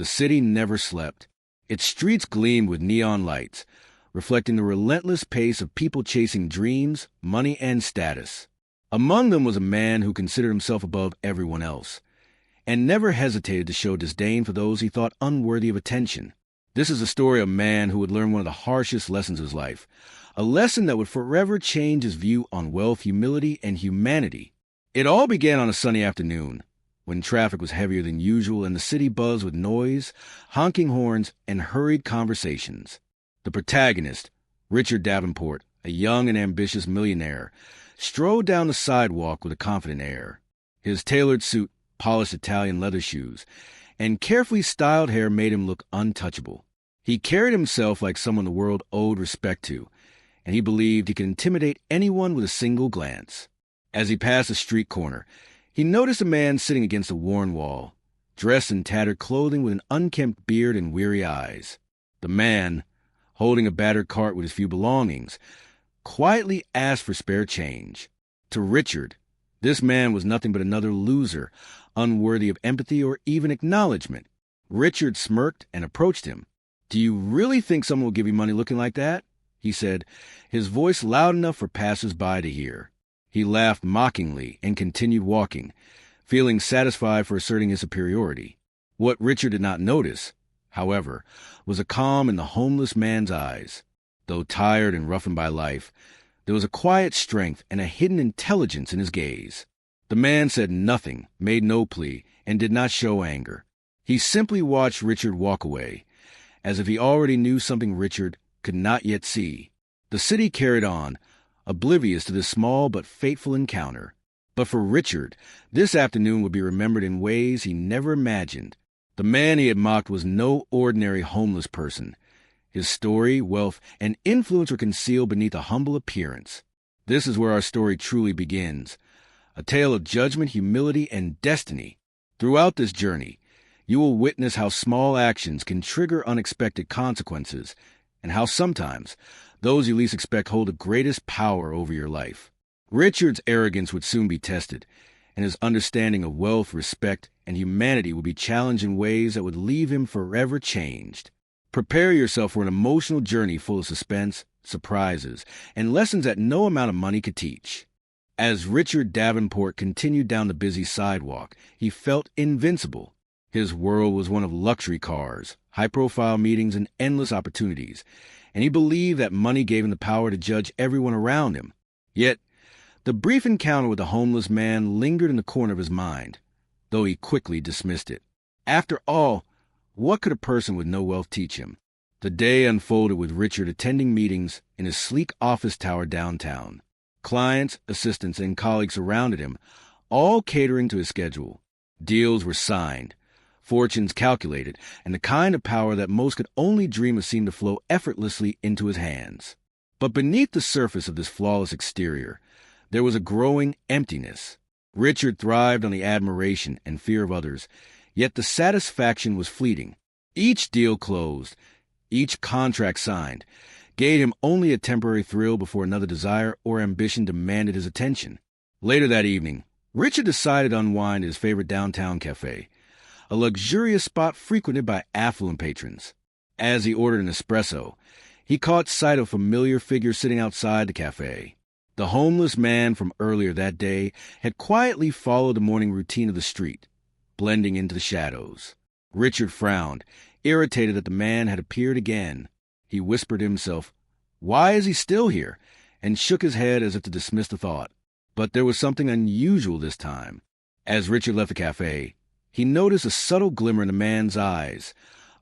The city never slept. Its streets gleamed with neon lights, reflecting the relentless pace of people chasing dreams, money, and status. Among them was a man who considered himself above everyone else, and never hesitated to show disdain for those he thought unworthy of attention. This is the story of a man who would learn one of the harshest lessons of his life, a lesson that would forever change his view on wealth, humility, and humanity. It all began on a sunny afternoon, when traffic was heavier than usual and the city buzzed with noise, honking horns, and hurried conversations. The protagonist, Richard Davenport, a young and ambitious millionaire, strode down the sidewalk with a confident air. His tailored suit, polished Italian leather shoes, and carefully styled hair made him look untouchable. He carried himself like someone the world owed respect to, and he believed he could intimidate anyone with a single glance. As he passed a street corner, he noticed a man sitting against a worn wall, dressed in tattered clothing with an unkempt beard and weary eyes. The man, holding a battered cart with his few belongings, quietly asked for spare change. To Richard, this man was nothing but another loser, unworthy of empathy or even acknowledgement. Richard smirked and approached him. "Do you really think someone will give you money looking like that?" he said, his voice loud enough for passers-by to hear. He laughed mockingly and continued walking, feeling satisfied for asserting his superiority. What Richard did not notice, however, was a calm in the homeless man's eyes. Though tired and roughened by life, there was a quiet strength and a hidden intelligence in his gaze. The man said nothing, made no plea, and did not show anger. He simply watched Richard walk away, as if he already knew something Richard could not yet see. The city carried on, oblivious to this small but fateful encounter. But for Richard, this afternoon would be remembered in ways he never imagined. The man he had mocked was no ordinary homeless person. His story, wealth, and influence were concealed beneath a humble appearance. This is where our story truly begins, a tale of judgment, humility, and destiny. Throughout this journey, you will witness how small actions can trigger unexpected consequences, and how sometimes those you least expect hold the greatest power over your life. Richard's arrogance would soon be tested, and his understanding of wealth, respect, and humanity would be challenged in ways that would leave him forever changed. Prepare yourself for an emotional journey full of suspense, surprises, and lessons that no amount of money could teach. As Richard Davenport continued down the busy sidewalk, he felt invincible. His world was one of luxury cars, high-profile meetings, and endless opportunities, and he believed that money gave him the power to judge everyone around him. Yet, the brief encounter with the homeless man lingered in the corner of his mind, though he quickly dismissed it. After all, what could a person with no wealth teach him? The day unfolded with Richard attending meetings in his sleek office tower downtown. Clients, assistants, and colleagues surrounded him, all catering to his schedule. Deals were signed, fortunes calculated, and the kind of power that most could only dream of seemed to flow effortlessly into his hands. But beneath the surface of this flawless exterior, there was a growing emptiness. Richard thrived on the admiration and fear of others, yet the satisfaction was fleeting. Each deal closed, each contract signed, gave him only a temporary thrill before another desire or ambition demanded his attention. Later that evening, Richard decided to unwind at his favorite downtown cafe, a luxurious spot frequented by affluent patrons. As he ordered an espresso, he caught sight of a familiar figure sitting outside the cafe. The homeless man from earlier that day had quietly followed the morning routine of the street, blending into the shadows. Richard frowned, irritated that the man had appeared again. He whispered to himself, "Why is he still here?" and shook his head as if to dismiss the thought. But there was something unusual this time. As Richard left the cafe, he noticed a subtle glimmer in the man's eyes,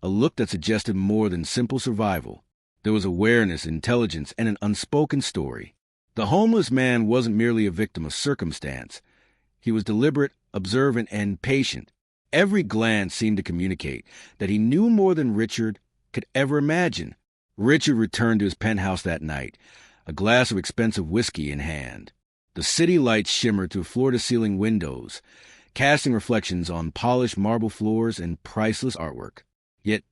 a look that suggested more than simple survival. There was awareness, intelligence, and an unspoken story. The homeless man wasn't merely a victim of circumstance. He was deliberate, observant, and patient. Every glance seemed to communicate that he knew more than Richard could ever imagine. Richard returned to his penthouse that night, a glass of expensive whiskey in hand. The city lights shimmered through floor-to-ceiling windows, casting reflections on polished marble floors and priceless artwork. Yet,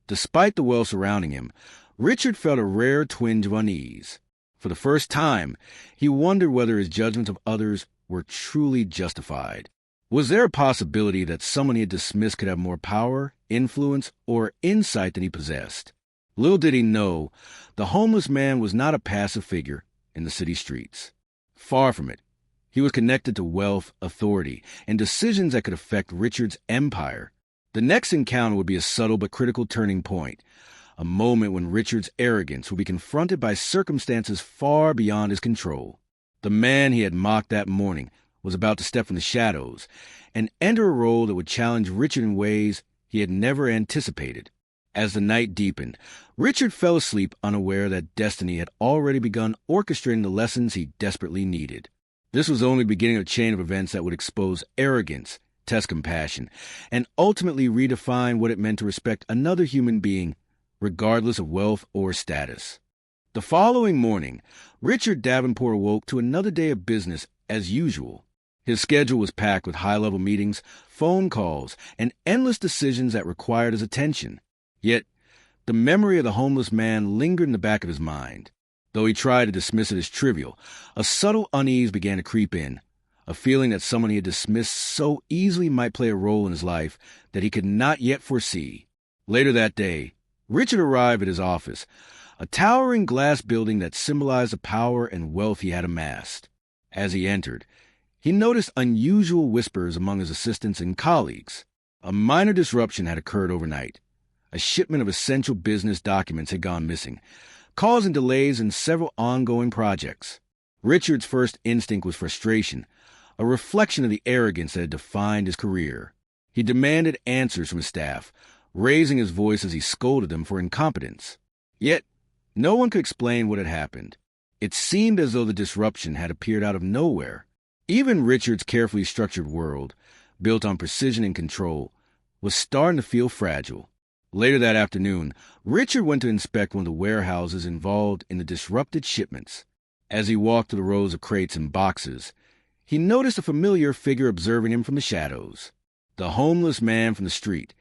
despite the wealth surrounding him, Richard felt a rare twinge of unease. For the first time, he wondered whether his judgments of others were truly justified. Was there a possibility that someone he had dismissed could have more power, influence, or insight than he possessed? Little did he know, the homeless man was not a passive figure in the city streets. Far from it. He was connected to wealth, authority, and decisions that could affect Richard's empire. The next encounter would be a subtle but critical turning point, a moment when Richard's arrogance would be confronted by circumstances far beyond his control. The man he had mocked that morning was about to step from the shadows and enter a role that would challenge Richard in ways he had never anticipated. As the night deepened, Richard fell asleep unaware that destiny had already begun orchestrating the lessons he desperately needed. This was only the beginning of a chain of events that would expose arrogance, test compassion, and ultimately redefine what it meant to respect another human being, regardless of wealth or status. The following morning, Richard Davenport awoke to another day of business as usual. His schedule was packed with high-level meetings, phone calls, and endless decisions that required his attention. Yet, the memory of the homeless man lingered in the back of his mind. Though he tried to dismiss it as trivial, a subtle unease began to creep in, a feeling that someone he had dismissed so easily might play a role in his life that he could not yet foresee. Later that day, Richard arrived at his office, a towering glass building that symbolized the power and wealth he had amassed. As he entered, he noticed unusual whispers among his assistants and colleagues. A minor disruption had occurred overnight. A shipment of essential business documents had gone missing, causing delays in several ongoing projects. Richard's first instinct was frustration, a reflection of the arrogance that had defined his career. He demanded answers from his staff, raising his voice as he scolded them for incompetence. Yet, no one could explain what had happened. It seemed as though the disruption had appeared out of nowhere. Even Richard's carefully structured world, built on precision and control, was starting to feel fragile. Later that afternoon, Richard went to inspect one of the warehouses involved in the disrupted shipments. As he walked through the rows of crates and boxes, he noticed a familiar figure observing him from the shadows. The homeless man from the street,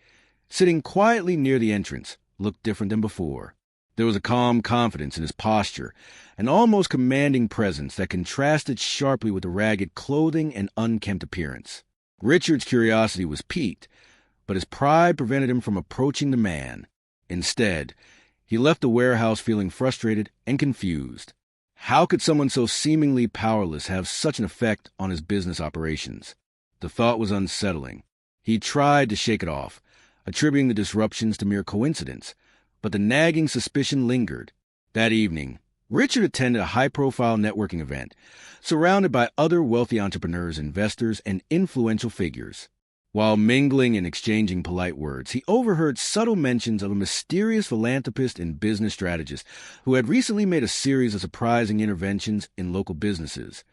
sitting quietly near the entrance, looked different than before. There was a calm confidence in his posture, an almost commanding presence that contrasted sharply with the ragged clothing and unkempt appearance. Richard's curiosity was piqued, but his pride prevented him from approaching the man. Instead, he left the warehouse feeling frustrated and confused. How could someone so seemingly powerless have such an effect on his business operations? The thought was unsettling. He tried to shake it off, attributing the disruptions to mere coincidence, but the nagging suspicion lingered. That evening, Richard attended a high-profile networking event, surrounded by other wealthy entrepreneurs, investors, and influential figures. While mingling and exchanging polite words, he overheard subtle mentions of a mysterious philanthropist and business strategist who had recently made a series of surprising interventions in local businesses,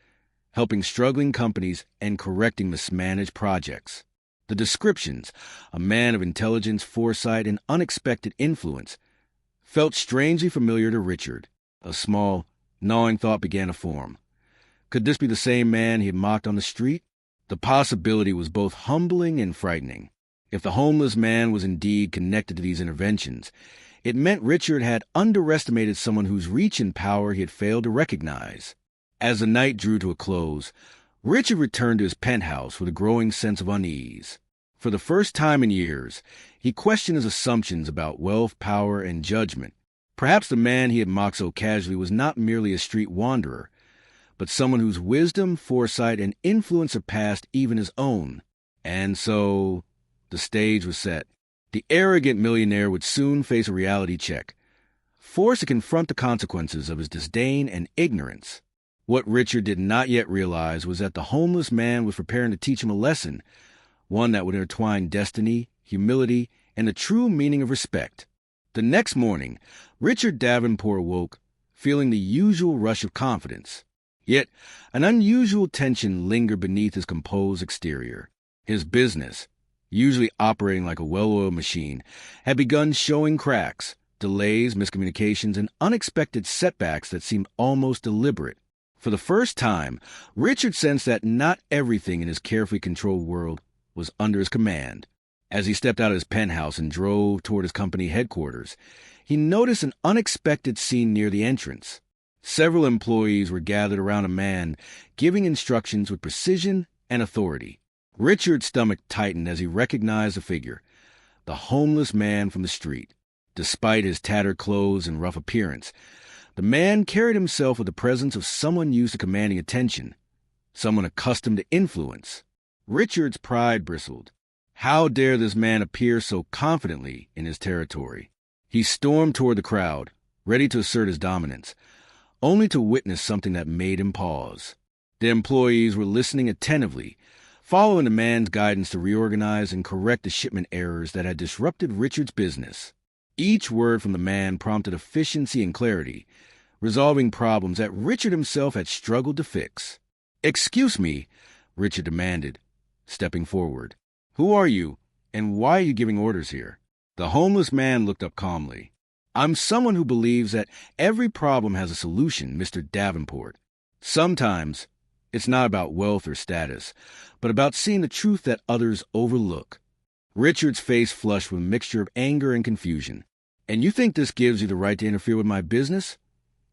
helping struggling companies and correcting mismanaged projects. The descriptions, a man of intelligence, foresight, and unexpected influence, felt strangely familiar to Richard. A small, gnawing thought began to form. Could this be the same man he had mocked on the street? The possibility was both humbling and frightening. If the homeless man was indeed connected to these interventions, it meant Richard had underestimated someone whose reach and power he had failed to recognize. As the night drew to a close, Richard returned to his penthouse with a growing sense of unease. For the first time in years, he questioned his assumptions about wealth, power, and judgment. Perhaps the man he had mocked so casually was not merely a street wanderer, but someone whose wisdom, foresight, and influence surpassed even his own. And so, the stage was set. The arrogant millionaire would soon face a reality check, forced to confront the consequences of his disdain and ignorance. What Richard did not yet realize was that the homeless man was preparing to teach him a lesson, one that would intertwine destiny, humility, and the true meaning of respect. The next morning, Richard Davenport awoke, feeling the usual rush of confidence. Yet, an unusual tension lingered beneath his composed exterior. His business, usually operating like a well-oiled machine, had begun showing cracks, delays, miscommunications, and unexpected setbacks that seemed almost deliberate. For the first time, Richard sensed that not everything in his carefully controlled world was under his command. As he stepped out of his penthouse and drove toward his company headquarters, he noticed an unexpected scene near the entrance. Several employees were gathered around a man, giving instructions with precision and authority. Richard's stomach tightened as he recognized the figure, the homeless man from the street. Despite his tattered clothes and rough appearance, the man carried himself with the presence of someone used to commanding attention, someone accustomed to influence. Richard's pride bristled. How dare this man appear so confidently in his territory? He stormed toward the crowd, ready to assert his dominance, only to witness something that made him pause. The employees were listening attentively, following the man's guidance to reorganize and correct the shipment errors that had disrupted Richard's business. Each word from the man prompted efficiency and clarity, resolving problems that Richard himself had struggled to fix. "Excuse me," Richard demanded, stepping forward. "Who are you, and why are you giving orders here?" The homeless man looked up calmly. "I'm someone who believes that every problem has a solution, Mr. Davenport. Sometimes it's not about wealth or status, but about seeing the truth that others overlook." Richard's face flushed with a mixture of anger and confusion. "And you think this gives you the right to interfere with my business?"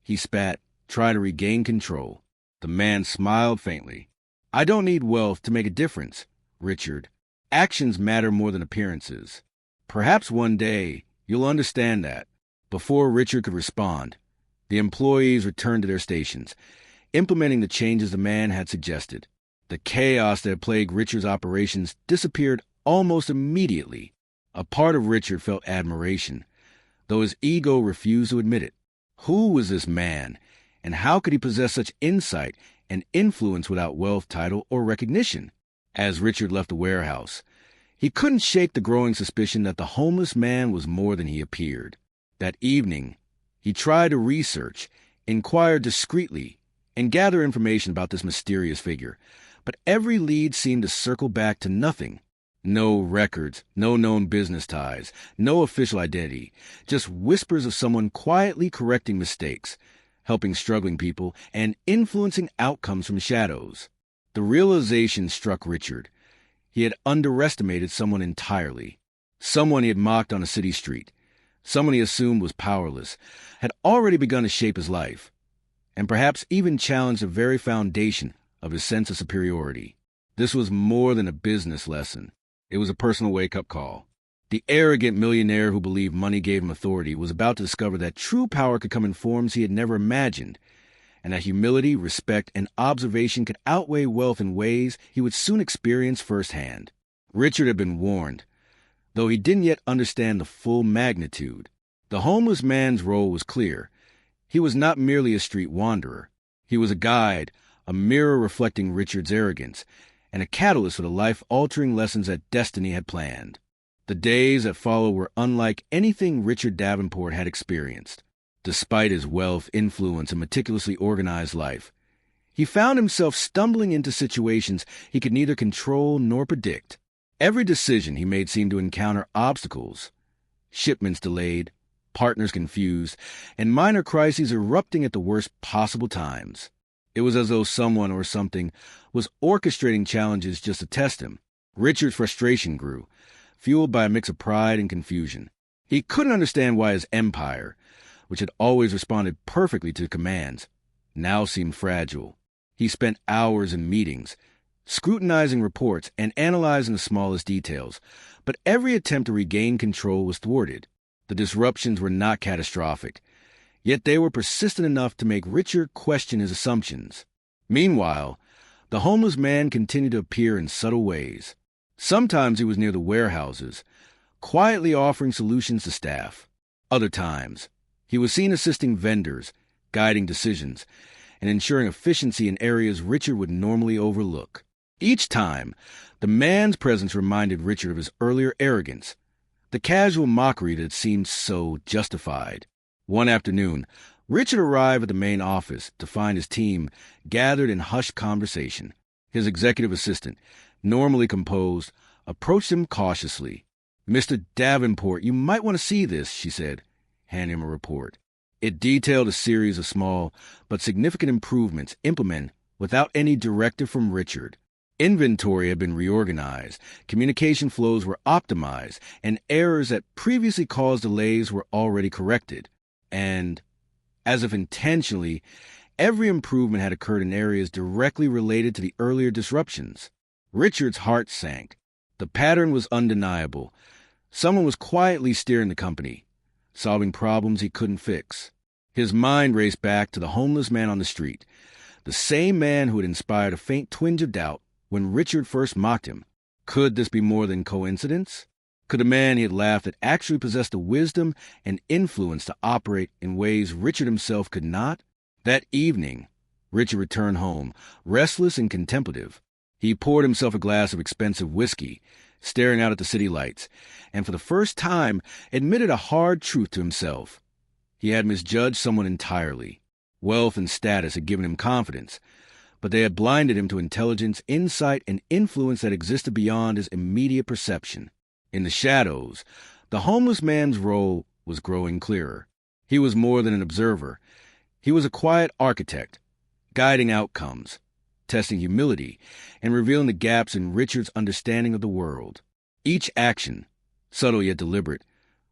He spat, trying to regain control. The man smiled faintly. "I don't need wealth to make a difference, Richard. Actions matter more than appearances. Perhaps one day you'll understand that." Before Richard could respond, the employees returned to their stations, implementing the changes the man had suggested. The chaos that had plagued Richard's operations disappeared almost immediately. A part of Richard felt admiration, though his ego refused to admit it. Who was this man, and how could he possess such insight and influence without wealth, title, or recognition? As Richard left the warehouse, he couldn't shake the growing suspicion that the homeless man was more than he appeared. That evening, he tried to research, inquire discreetly, and gather information about this mysterious figure, but every lead seemed to circle back to nothing. No records, no known business ties, no official identity, just whispers of someone quietly correcting mistakes, helping struggling people, and influencing outcomes from shadows. The realization struck Richard. He had underestimated someone entirely. Someone he had mocked on a city street, someone he assumed was powerless, had already begun to shape his life, and perhaps even challenged the very foundation of his sense of superiority. This was more than a business lesson. It was a personal wake-up call. The arrogant millionaire who believed money gave him authority was about to discover that true power could come in forms he had never imagined, and that humility, respect, and observation could outweigh wealth in ways he would soon experience firsthand. Richard had been warned, though he didn't yet understand the full magnitude. The homeless man's role was clear. He was not merely a street wanderer. He was a guide, a mirror reflecting Richard's arrogance, and a catalyst for the life-altering lessons that destiny had planned. The days that followed were unlike anything Richard Davenport had experienced. Despite his wealth, influence, and meticulously organized life, he found himself stumbling into situations he could neither control nor predict. Every decision he made seemed to encounter obstacles. Shipments delayed, partners confused, and minor crises erupting at the worst possible times. It was as though someone or something was orchestrating challenges just to test him. Richard's frustration grew, fueled by a mix of pride and confusion. He couldn't understand why his empire, which had always responded perfectly to commands, now seemed fragile. He spent hours in meetings, scrutinizing reports and analyzing the smallest details, but every attempt to regain control was thwarted. The disruptions were not catastrophic, yet they were persistent enough to make Richard question his assumptions. Meanwhile, the homeless man continued to appear in subtle ways. Sometimes he was near the warehouses, quietly offering solutions to staff. Other times, he was seen assisting vendors, guiding decisions, and ensuring efficiency in areas Richard would normally overlook. Each time, the man's presence reminded Richard of his earlier arrogance, the casual mockery that seemed so justified. One afternoon, Richard arrived at the main office to find his team gathered in hushed conversation. His executive assistant, normally composed, approached him cautiously. "Mr. Davenport, you might want to see this," she said, handing him a report. It detailed a series of small but significant improvements implemented without any directive from Richard. Inventory had been reorganized, communication flows were optimized, and errors that previously caused delays were already corrected. And, as if intentionally, every improvement had occurred in areas directly related to the earlier disruptions. Richard's heart sank. The pattern was undeniable. Someone was quietly steering the company, solving problems he couldn't fix. His mind raced back to the homeless man on the street, the same man who had inspired a faint twinge of doubt when Richard first mocked him. Could this be more than coincidence? Could the man he had laughed at actually possess the wisdom and influence to operate in ways Richard himself could not? That evening, Richard returned home, restless and contemplative. He poured himself a glass of expensive whiskey, staring out at the city lights, and for the first time admitted a hard truth to himself. He had misjudged someone entirely. Wealth and status had given him confidence, but they had blinded him to intelligence, insight, and influence that existed beyond his immediate perception. In the shadows, the homeless man's role was growing clearer. He was more than an observer. He was a quiet architect, guiding outcomes, testing humility, and revealing the gaps in Richard's understanding of the world. Each action, subtle yet deliberate,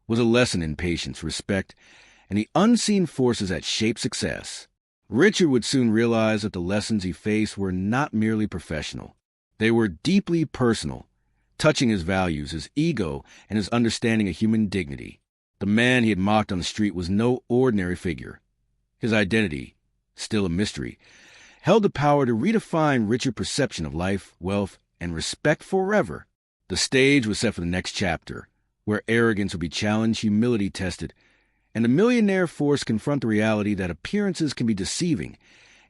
was a lesson in patience, respect, and the unseen forces that shape success. Richard would soon realize that the lessons he faced were not merely professional. They were deeply personal, touching his values, his ego, and his understanding of human dignity. The man he had mocked on the street was no ordinary figure. His identity, still a mystery, held the power to redefine Richard's perception of life, wealth, and respect forever. The stage was set for the next chapter, where arrogance would be challenged, humility tested, and the millionaire forced to confront the reality that appearances can be deceiving,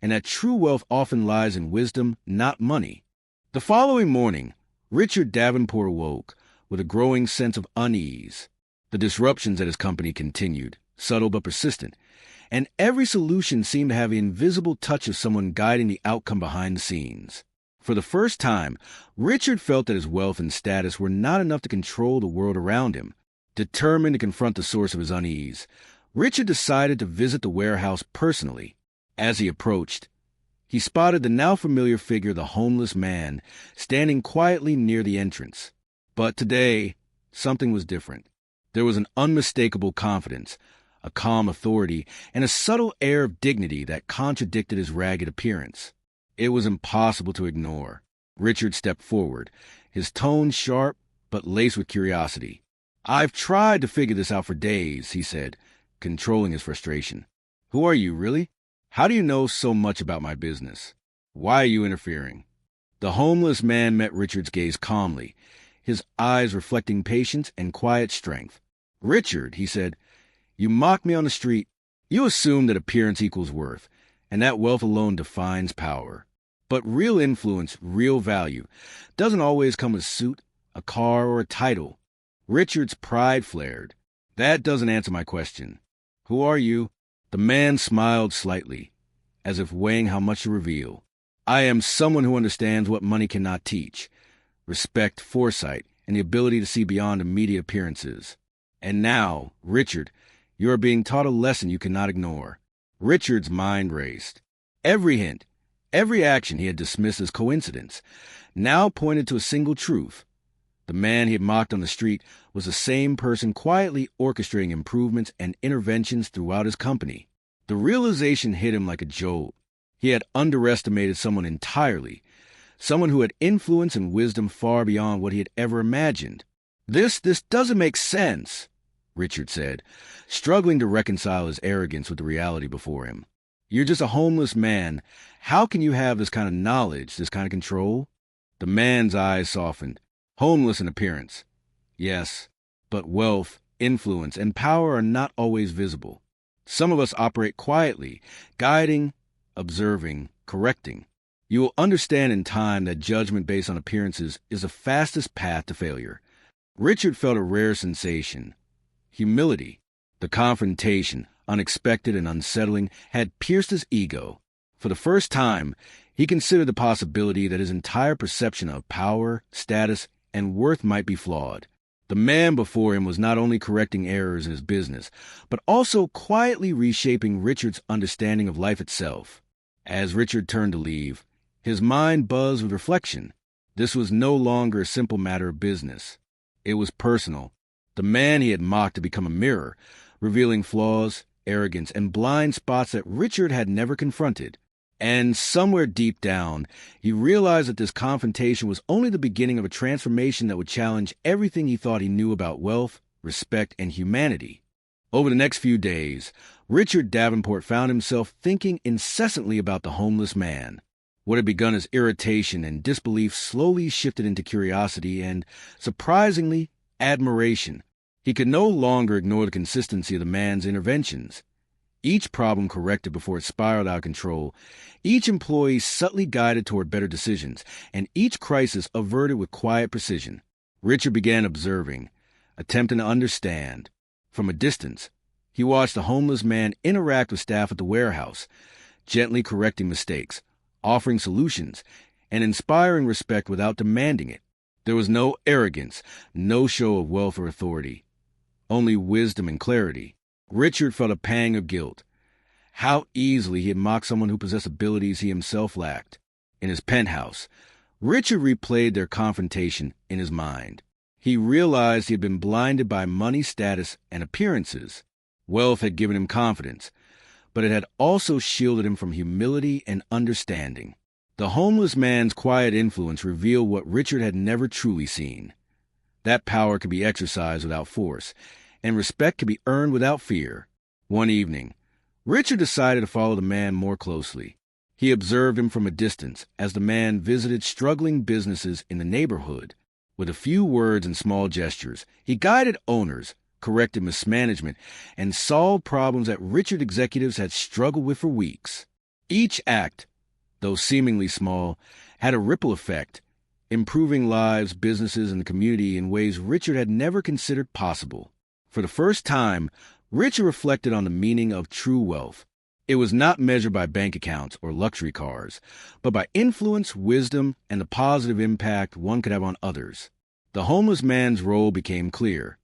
and that true wealth often lies in wisdom, not money. The following morning, Richard Davenport awoke with a growing sense of unease. The disruptions at his company continued, subtle but persistent, and every solution seemed to have the invisible touch of someone guiding the outcome behind the scenes. For the first time, Richard felt that his wealth and status were not enough to control the world around him. Determined to confront the source of his unease, Richard decided to visit the warehouse personally. As he approached, he spotted the now familiar figure of the homeless man standing quietly near the entrance. But today, something was different. There was an unmistakable confidence, a calm authority, and a subtle air of dignity that contradicted his ragged appearance. It was impossible to ignore. Richard stepped forward, his tone sharp but laced with curiosity. "I've tried to figure this out for days," he said, controlling his frustration. "Who are you, really? How do you know so much about my business? Why are you interfering?" The homeless man met Richard's gaze calmly, his eyes reflecting patience and quiet strength. "Richard," he said, "you mocked me on the street. You assume that appearance equals worth, and that wealth alone defines power. But real influence, real value, doesn't always come with a suit, a car, or a title." Richard's pride flared. "That doesn't answer my question. Who are you?" The man smiled slightly, as if weighing how much to reveal. "I am someone who understands what money cannot teach: respect, foresight, and the ability to see beyond immediate appearances. And now, Richard, you are being taught a lesson you cannot ignore." Richard's mind raced. Every hint, every action he had dismissed as coincidence, now pointed to a single truth. The man he had mocked on the street was the same person quietly orchestrating improvements and interventions throughout his company. The realization hit him like a jolt. He had underestimated someone entirely, someone who had influence and wisdom far beyond what he had ever imagined. This doesn't make sense," Richard said, struggling to reconcile his arrogance with the reality before him. "You're just a homeless man. How can you have this kind of knowledge, this kind of control?" The man's eyes softened. "Homeless in appearance, yes, but wealth, influence, and power are not always visible. Some of us operate quietly, guiding, observing, correcting. You will understand in time that judgment based on appearances is the fastest path to failure." Richard felt a rare sensation: humility. The confrontation, unexpected and unsettling, had pierced his ego. For the first time, he considered the possibility that his entire perception of power, status, and worth might be flawed. The man before him was not only correcting errors in his business, but also quietly reshaping Richard's understanding of life itself. As Richard turned to leave, his mind buzzed with reflection. This was no longer a simple matter of business. It was personal. The man he had mocked had become a mirror, revealing flaws, arrogance, and blind spots that Richard had never confronted. And somewhere deep down, he realized that this confrontation was only the beginning of a transformation that would challenge everything he thought he knew about wealth, respect, and humanity. Over the next few days, Richard Davenport found himself thinking incessantly about the homeless man. What had begun as irritation and disbelief slowly shifted into curiosity and, surprisingly, admiration. He could no longer ignore the consistency of the man's interventions. Each problem corrected before it spiraled out of control, each employee subtly guided toward better decisions, and each crisis averted with quiet precision. Richard began observing, attempting to understand. From a distance, he watched the homeless man interact with staff at the warehouse, gently correcting mistakes, offering solutions, and inspiring respect without demanding it. There was no arrogance, no show of wealth or authority, only wisdom and clarity. Richard felt a pang of guilt. How easily he had mocked someone who possessed abilities he himself lacked. In his penthouse, Richard replayed their confrontation in his mind. He realized he had been blinded by money, status, and appearances. Wealth had given him confidence, but it had also shielded him from humility and understanding. The homeless man's quiet influence revealed what Richard had never truly seen. That power could be exercised without force, and respect could be earned without fear. One evening, Richard decided to follow the man more closely. He observed him from a distance as the man visited struggling businesses in the neighborhood. With a few words and small gestures, he guided owners, corrected mismanagement, and solved problems that Richard executives had struggled with for weeks. Each act, though seemingly small, had a ripple effect, improving lives, businesses, and the community in ways Richard had never considered possible. For the first time, Richard reflected on the meaning of true wealth. It was not measured by bank accounts or luxury cars, but by influence, wisdom, and the positive impact one could have on others. The homeless man's role became clear.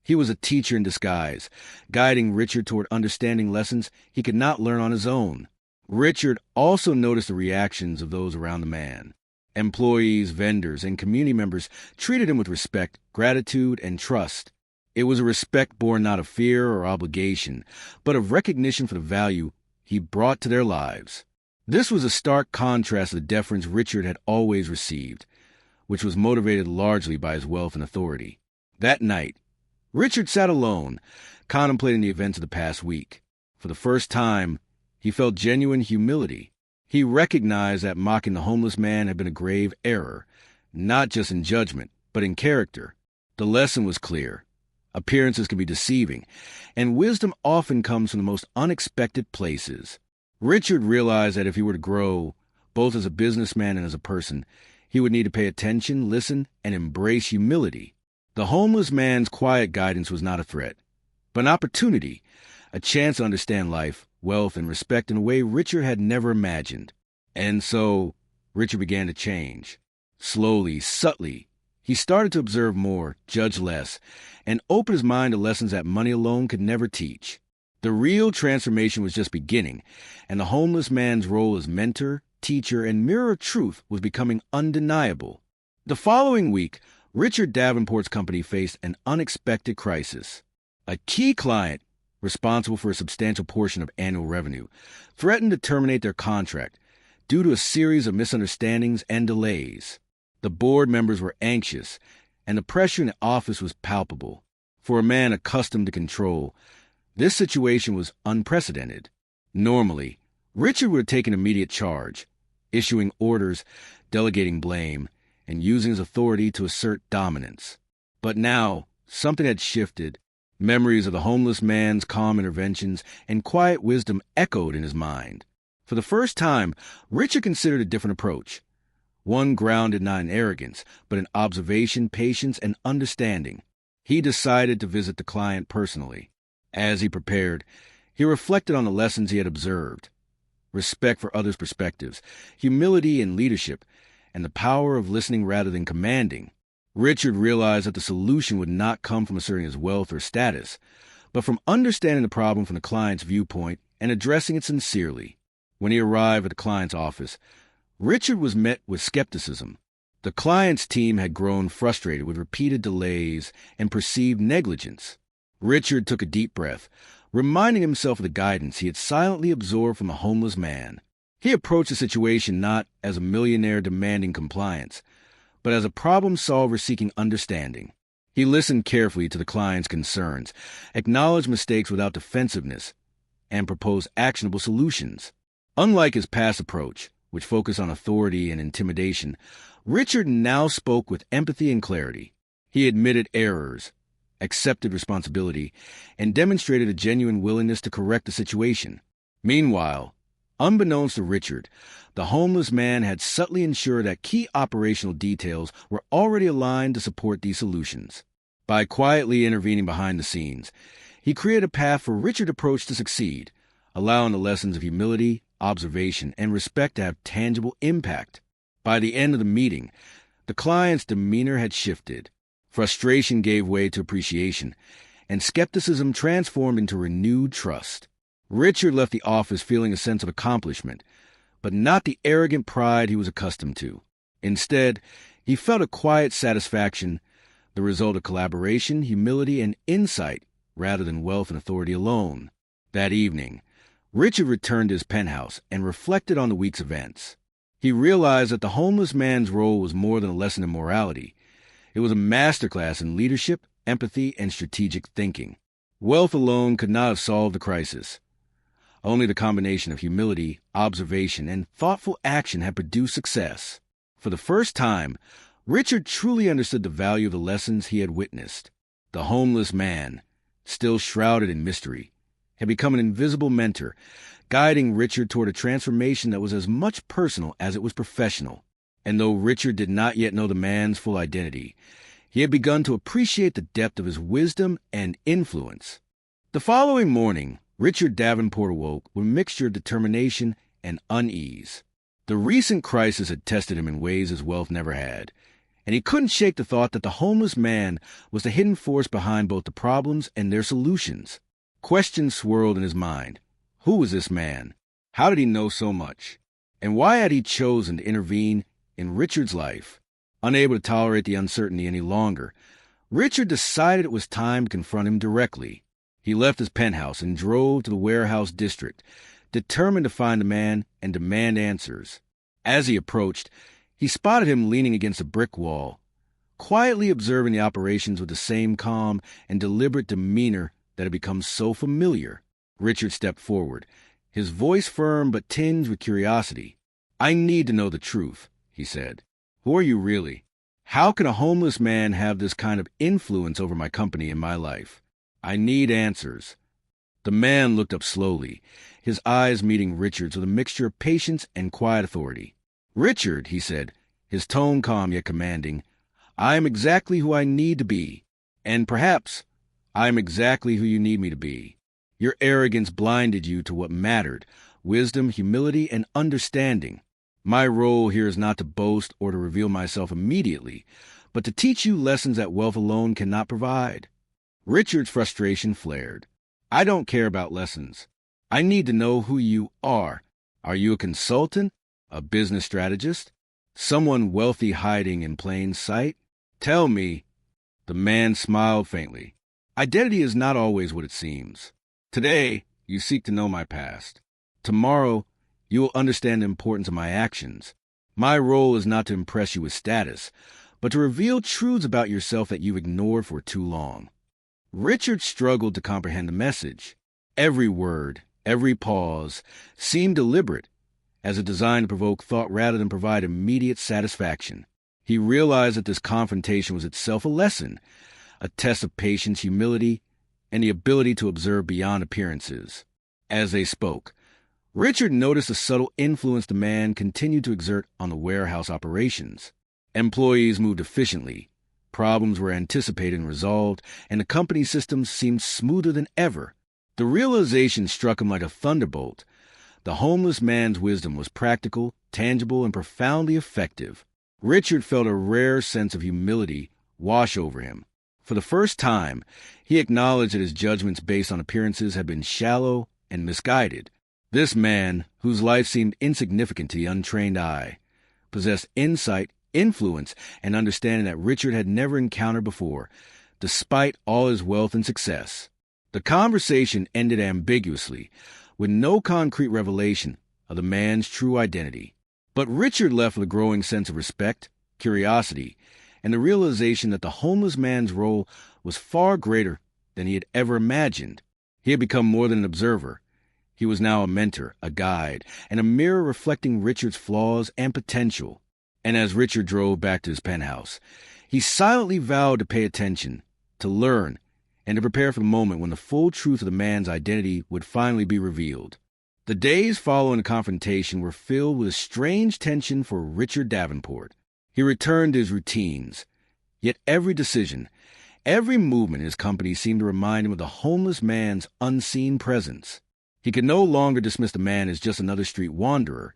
He was a teacher in disguise, guiding Richard toward understanding lessons he could not learn on his own. Richard also noticed the reactions of those around the man. Employees, vendors, and community members treated him with respect, gratitude, and trust. It was a respect born not of fear or obligation, but of recognition for the value he brought to their lives. This was a stark contrast to the deference Richard had always received, which was motivated largely by his wealth and authority. That night, Richard sat alone, contemplating the events of the past week. For the first time, he felt genuine humility. He recognized that mocking the homeless man had been a grave error, not just in judgment, but in character. The lesson was clear. Appearances can be deceiving, and wisdom often comes from the most unexpected places. Richard realized that if he were to grow, both as a businessman and as a person, he would need to pay attention, listen, and embrace humility. The homeless man's quiet guidance was not a threat, but an opportunity, a chance to understand life, wealth, and respect in a way Richard had never imagined. And so, Richard began to change. Slowly, subtly, he started to observe more, judge less, and open his mind to lessons that money alone could never teach. The real transformation was just beginning, and the homeless man's role as mentor, teacher, and mirror of truth was becoming undeniable. The following week, Richard Davenport's company faced an unexpected crisis. A key client, responsible for a substantial portion of annual revenue, threatened to terminate their contract due to a series of misunderstandings and delays. The board members were anxious, and the pressure in the office was palpable. For a man accustomed to control, this situation was unprecedented. Normally, Richard would have taken immediate charge, issuing orders, delegating blame, and using his authority to assert dominance. But now, something had shifted. Memories of the homeless man's calm interventions and quiet wisdom echoed in his mind. For the first time, Richard considered a different approach. One grounded not in arrogance, but in observation, patience, and understanding. He decided to visit the client personally. As he prepared, he reflected on the lessons he had observed. Respect for others' perspectives, humility in leadership, and the power of listening rather than commanding. Richard realized that the solution would not come from asserting his wealth or status, but from understanding the problem from the client's viewpoint and addressing it sincerely. When he arrived at the client's office, Richard was met with skepticism. The client's team had grown frustrated with repeated delays and perceived negligence. Richard took a deep breath, reminding himself of the guidance he had silently absorbed from the homeless man. He approached the situation not as a millionaire demanding compliance, but as a problem solver seeking understanding. He listened carefully to the client's concerns, acknowledged mistakes without defensiveness, and proposed actionable solutions. Unlike his past approach, which focused on authority and intimidation, Richard now spoke with empathy and clarity. He admitted errors, accepted responsibility, and demonstrated a genuine willingness to correct the situation. Meanwhile, unbeknownst to Richard, the homeless man had subtly ensured that key operational details were already aligned to support these solutions. By quietly intervening behind the scenes, he created a path for Richard's approach to succeed, allowing the lessons of humility, observation, and respect to have tangible impact. By the end of the meeting, the client's demeanor had shifted. Frustration gave way to appreciation, and skepticism transformed into renewed trust. Richard left the office feeling a sense of accomplishment, but not the arrogant pride he was accustomed to. Instead, he felt a quiet satisfaction, the result of collaboration, humility, and insight rather than wealth and authority alone. That evening, Richard returned to his penthouse and reflected on the week's events. He realized that the homeless man's role was more than a lesson in morality. It was a masterclass in leadership, empathy, and strategic thinking. Wealth alone could not have solved the crisis. Only the combination of humility, observation, and thoughtful action had produced success. For the first time, Richard truly understood the value of the lessons he had witnessed. The homeless man, still shrouded in mystery, had become an invisible mentor, guiding Richard toward a transformation that was as much personal as it was professional. And though Richard did not yet know the man's full identity, he had begun to appreciate the depth of his wisdom and influence. The following morning, Richard Davenport awoke with a mixture of determination and unease. The recent crisis had tested him in ways his wealth never had, and he couldn't shake the thought that the homeless man was the hidden force behind both the problems and their solutions. Questions swirled in his mind. Who was this man? How did he know so much? And why had he chosen to intervene in Richard's life? Unable to tolerate the uncertainty any longer, Richard decided it was time to confront him directly. He left his penthouse and drove to the warehouse district, determined to find the man and demand answers. As he approached, he spotted him leaning against a brick wall, quietly observing the operations with the same calm and deliberate demeanor that had become so familiar. Richard stepped forward, his voice firm but tinged with curiosity. "I need to know the truth," he said. "Who are you really? How can a homeless man have this kind of influence over my company and my life? I need answers." The man looked up slowly, his eyes meeting Richard's with a mixture of patience and quiet authority. "Richard," he said, his tone calm yet commanding, "I am exactly who I need to be, and perhaps I am exactly who you need me to be. Your arrogance blinded you to what mattered: wisdom, humility, and understanding. My role here is not to boast or to reveal myself immediately, but to teach you lessons that wealth alone cannot provide." Richard's frustration flared. "I don't care about lessons. I need to know who you are. Are you a consultant? A business strategist? Someone wealthy hiding in plain sight? Tell me." The man smiled faintly. "Identity is not always what it seems. Today, you seek to know my past. Tomorrow, you will understand the importance of my actions. My role is not to impress you with status, but to reveal truths about yourself that you've ignored for too long." Richard struggled to comprehend the message. Every word, every pause, seemed deliberate, as a design to provoke thought rather than provide immediate satisfaction. He realized that this confrontation was itself a lesson, a test of patience, humility, and the ability to observe beyond appearances. As they spoke, Richard noticed the subtle influence the man continued to exert on the warehouse operations. Employees moved efficiently, problems were anticipated and resolved, and the company's systems seemed smoother than ever. The realization struck him like a thunderbolt. The homeless man's wisdom was practical, tangible, and profoundly effective. Richard felt a rare sense of humility wash over him. For the first time, he acknowledged that his judgments based on appearances had been shallow and misguided. This man, whose life seemed insignificant to the untrained eye, possessed insight, influence, and understanding that Richard had never encountered before, despite all his wealth and success. The conversation ended ambiguously, with no concrete revelation, of the man's true identity. But Richard left with a growing sense of respect, curiosity, and the realization that the homeless man's role was far greater than he had ever imagined. He had become more than an observer. He was now a mentor, a guide, and a mirror reflecting Richard's flaws and potential. And as Richard drove back to his penthouse, he silently vowed to pay attention, to learn, and to prepare for the moment when the full truth of the man's identity would finally be revealed. The days following the confrontation were filled with a strange tension for Richard Davenport. He returned to his routines, yet every decision, every movement in his company seemed to remind him of the homeless man's unseen presence. He could no longer dismiss the man as just another street wanderer.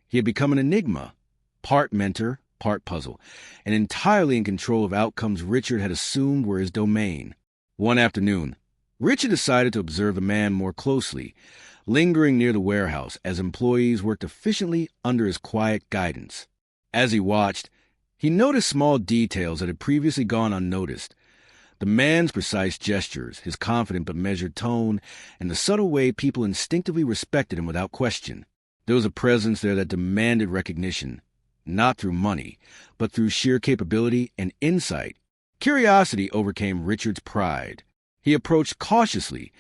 He had become an enigma, part mentor, part puzzle, and entirely in control of outcomes Richard had assumed were his domain. One afternoon, Richard decided to observe the man more closely, lingering near the warehouse as employees worked efficiently under his quiet guidance. As he watched, he noticed small details that had previously gone unnoticed. The man's precise gestures, his confident but measured tone, and the subtle way people instinctively respected him without question. There was a presence there that demanded recognition, not through money, but through sheer capability and insight. Curiosity overcame Richard's pride. He approached cautiously,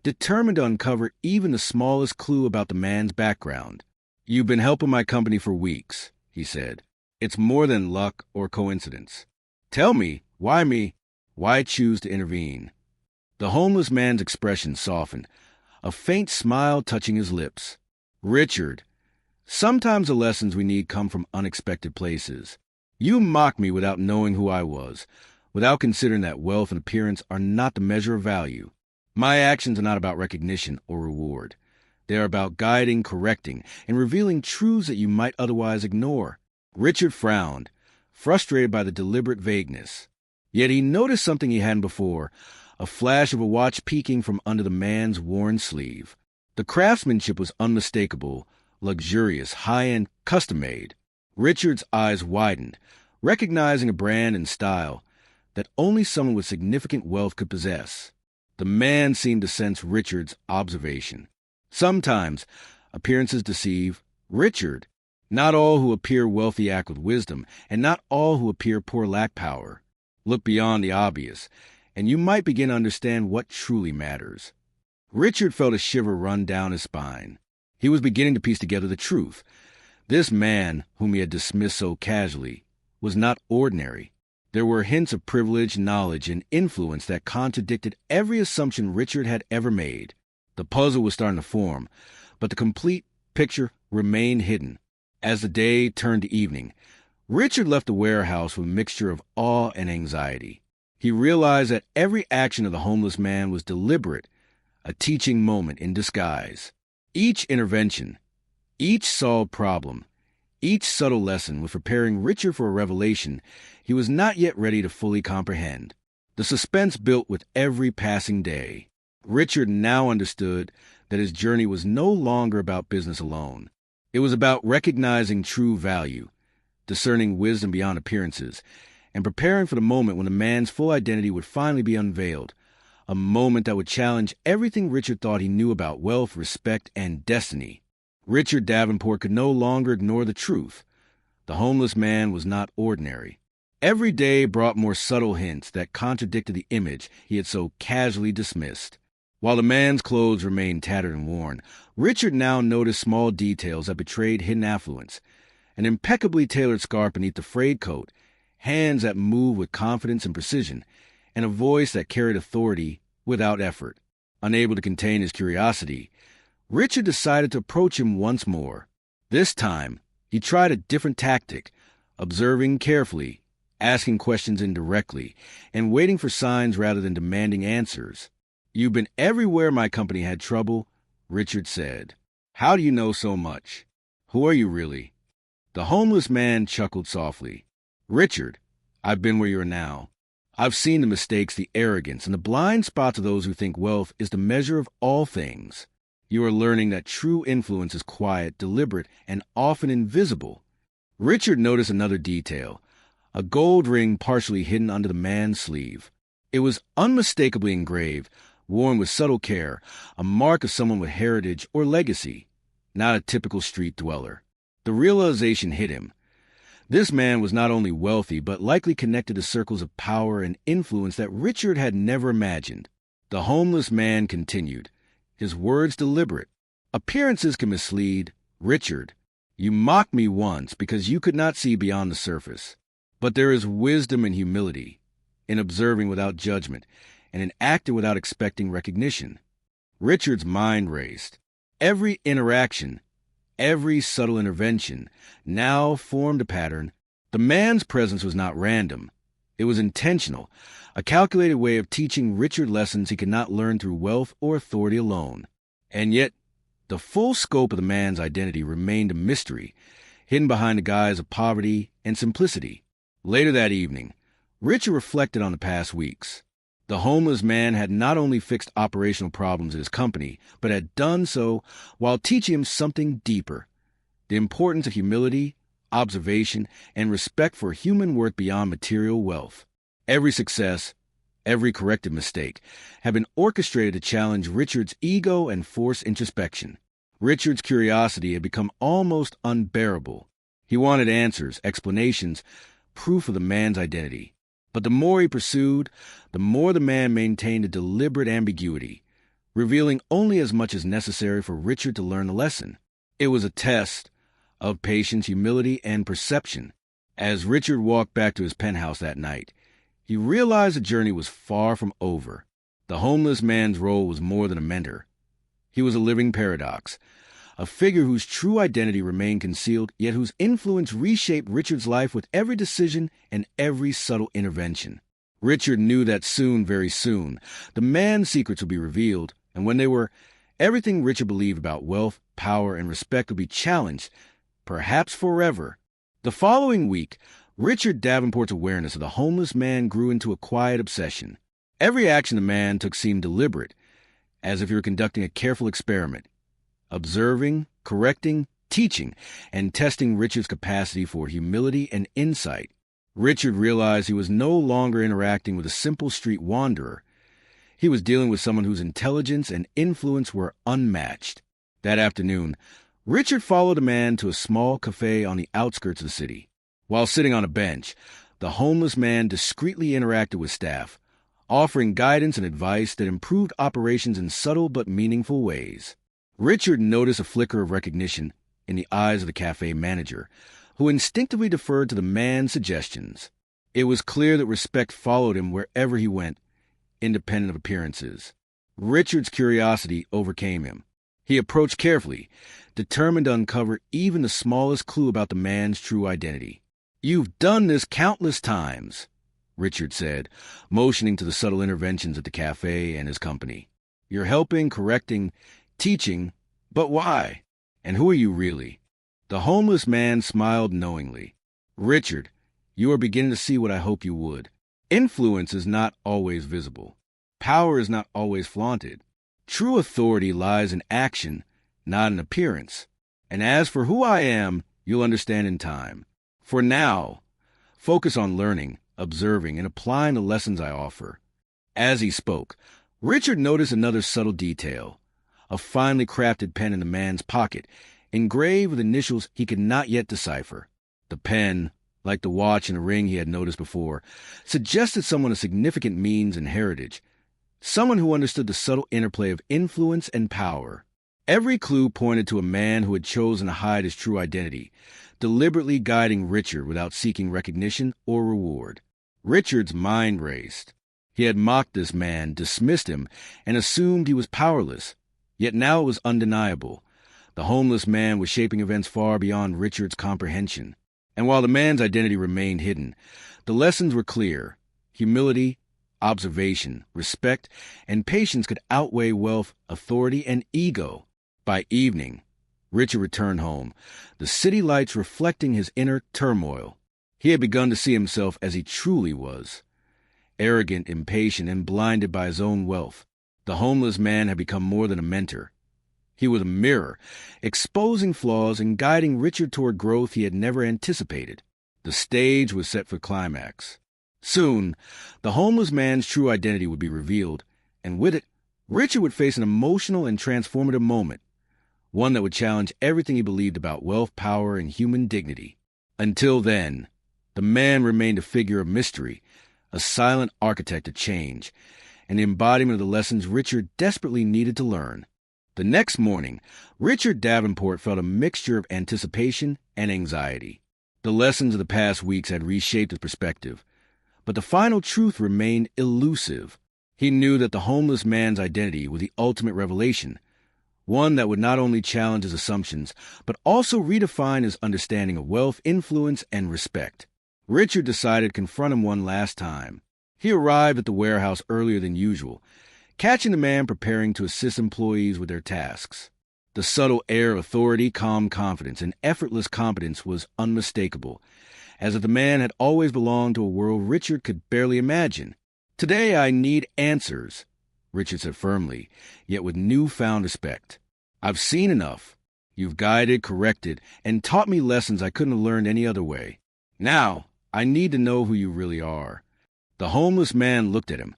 determined to uncover even the smallest clue about the man's background. "You've been helping my company for weeks," he said. "It's more than luck or coincidence. Tell me, why me? Why choose to intervene?" The homeless man's expression softened, a faint smile touching his lips. "Richard, sometimes the lessons we need come from unexpected places. You mocked me without knowing who I was, without considering that wealth and appearance are not the measure of value. My actions are not about recognition or reward. They are about guiding, correcting, and revealing truths that you might otherwise ignore." Richard frowned, frustrated by the deliberate vagueness. Yet he noticed something he hadn't before, a flash of a watch peeking from under the man's worn sleeve. The craftsmanship was unmistakable, luxurious, high-end, custom-made. Richard's eyes widened, recognizing a brand and style that only someone with significant wealth could possess. The man seemed to sense Richard's observation. Sometimes appearances deceive. Richard, not all who appear wealthy act with wisdom, and not all who appear poor lack power. Look beyond the obvious, and you might begin to understand what truly matters. Richard felt a shiver run down his spine. He was beginning to piece together the truth. This man, whom he had dismissed so casually, was not ordinary. There were hints of privilege, knowledge, and influence that contradicted every assumption Richard had ever made. The puzzle was starting to form, but the complete picture remained hidden. As the day turned to evening, Richard left the warehouse with a mixture of awe and anxiety. He realized that every action of the homeless man was deliberate, a teaching moment in disguise. Each intervention, each solved problem, each subtle lesson was preparing Richard for a revelation he was not yet ready to fully comprehend. The suspense built with every passing day. Richard now understood that his journey was no longer about business alone. It was about recognizing true value, discerning wisdom beyond appearances, and preparing for the moment when the man's full identity would finally be unveiled, a moment that would challenge everything Richard thought he knew about wealth, respect, and destiny. Richard Davenport could no longer ignore the truth. The homeless man was not ordinary. Every day brought more subtle hints that contradicted the image he had so casually dismissed. While the man's clothes remained tattered and worn, Richard now noticed small details that betrayed hidden affluence. An impeccably tailored scarf beneath the frayed coat, hands that moved with confidence and precision, and a voice that carried authority without effort. Unable to contain his curiosity, Richard decided to approach him once more. This time, he tried a different tactic, observing carefully, asking questions indirectly, and waiting for signs rather than demanding answers. "You've been everywhere my company had trouble," Richard said. "How do you know so much? Who are you really?" The homeless man chuckled softly. "Richard, I've been where you are now. I've seen the mistakes, the arrogance, and the blind spots of those who think wealth is the measure of all things. You are learning that true influence is quiet, deliberate, and often invisible." Richard noticed another detail, a gold ring partially hidden under the man's sleeve. It was unmistakably engraved, worn with subtle care, a mark of someone with heritage or legacy. not a typical street dweller. The realization hit him. This man was not only wealthy, but likely connected to circles of power and influence that Richard had never imagined. The homeless man continued, his words deliberate. Appearances can mislead. Richard, you mocked me once because you could not see beyond the surface. But there is wisdom and humility, in observing without judgment, and in acting without expecting recognition. Richard's mind raced. Every interaction, every subtle intervention, now formed a pattern. The man's presence was not random. It was intentional, a calculated way of teaching Richard lessons he could not learn through wealth or authority alone. And yet, the full scope of the man's identity remained a mystery, hidden behind the guise of poverty and simplicity. Later that evening, Richard reflected on the past weeks. The homeless man had not only fixed operational problems at his company, but had done so while teaching him something deeper: the importance of humility, observation, and respect for human worth beyond material wealth. Every success, every corrected mistake, had been orchestrated to challenge Richard's ego and force introspection. Richard's curiosity had become almost unbearable. He wanted answers, explanations, proof of the man's identity. But the more he pursued, the more the man maintained a deliberate ambiguity, revealing only as much as necessary for Richard to learn the lesson. It was a test of patience, humility, and perception. As Richard walked back to his penthouse that night, he realized the journey was far from over. The homeless man's role was more than a mentor. He was a living paradox, a figure whose true identity remained concealed, yet whose influence reshaped Richard's life with every decision and every subtle intervention. Richard knew that soon, very soon, the man's secrets would be revealed, and when they were, everything Richard believed about wealth, power, and respect would be challenged, perhaps forever. The following week, Richard Davenport's awareness of the homeless man grew into a quiet obsession. Every action the man took seemed deliberate, as if he were conducting a careful experiment, observing, correcting, teaching, and testing Richard's capacity for humility and insight. Richard realized he was no longer interacting with a simple street wanderer. He was dealing with someone whose intelligence and influence were unmatched. That afternoon, Richard followed a man to a small cafe on the outskirts of the city. While sitting on a bench, the homeless man discreetly interacted with staff, offering guidance and advice that improved operations in subtle but meaningful ways. Richard noticed a flicker of recognition in the eyes of the cafe manager, who instinctively deferred to the man's suggestions. It was clear that respect followed him wherever he went, independent of appearances. Richard's curiosity overcame him. He approached carefully, determined to uncover even the smallest clue about the man's true identity. "You've done this countless times," Richard said, motioning to the subtle interventions at the cafe and his company. "You're helping, correcting, teaching, but why? And who are you really?" The homeless man smiled knowingly. "Richard, you are beginning to see what I hoped you would. Influence is not always visible. Power is not always flaunted. True authority lies in action, not in appearance. And as for who I am, you'll understand in time. For now, focus on learning, observing, and applying the lessons I offer." As he spoke, Richard noticed another subtle detail: a finely crafted pen in the man's pocket, engraved with initials he could not yet decipher. The pen, like the watch and the ring he had noticed before, suggested someone of significant means and heritage, someone who understood the subtle interplay of influence and power. Every clue pointed to a man who had chosen to hide his true identity, deliberately guiding Richard without seeking recognition or reward. Richard's mind raced. He had mocked this man, dismissed him, and assumed he was powerless. Yet now it was undeniable. The homeless man was shaping events far beyond Richard's comprehension. And while the man's identity remained hidden, the lessons were clear. Humility, observation, respect, and patience could outweigh wealth, authority, and ego. By evening, Richard returned home, the city lights reflecting his inner turmoil. He had begun to see himself as he truly was: arrogant, impatient, and blinded by his own wealth. The homeless man had become more than a mentor. He was a mirror, exposing flaws and guiding Richard toward growth he had never anticipated. The stage was set for climax. Soon, the homeless man's true identity would be revealed, and with it, Richard would face an emotional and transformative moment, one that would challenge everything he believed about wealth, power, and human dignity. Until then, the man remained a figure of mystery, a silent architect of change, an embodiment of the lessons Richard desperately needed to learn. The next morning, Richard Davenport felt a mixture of anticipation and anxiety. The lessons of the past weeks had reshaped his perspective, but the final truth remained elusive. He knew that the homeless man's identity was the ultimate revelation, one that would not only challenge his assumptions, but also redefine his understanding of wealth, influence, and respect. Richard decided to confront him one last time. He arrived at the warehouse earlier than usual, catching the man preparing to assist employees with their tasks. The subtle air of authority, calm confidence, and effortless competence was unmistakable, as if the man had always belonged to a world Richard could barely imagine. "Today I need answers," Richard said firmly, yet with newfound respect. "I've seen enough. You've guided, corrected, and taught me lessons I couldn't have learned any other way. Now, I need to know who you really are." The homeless man looked at him,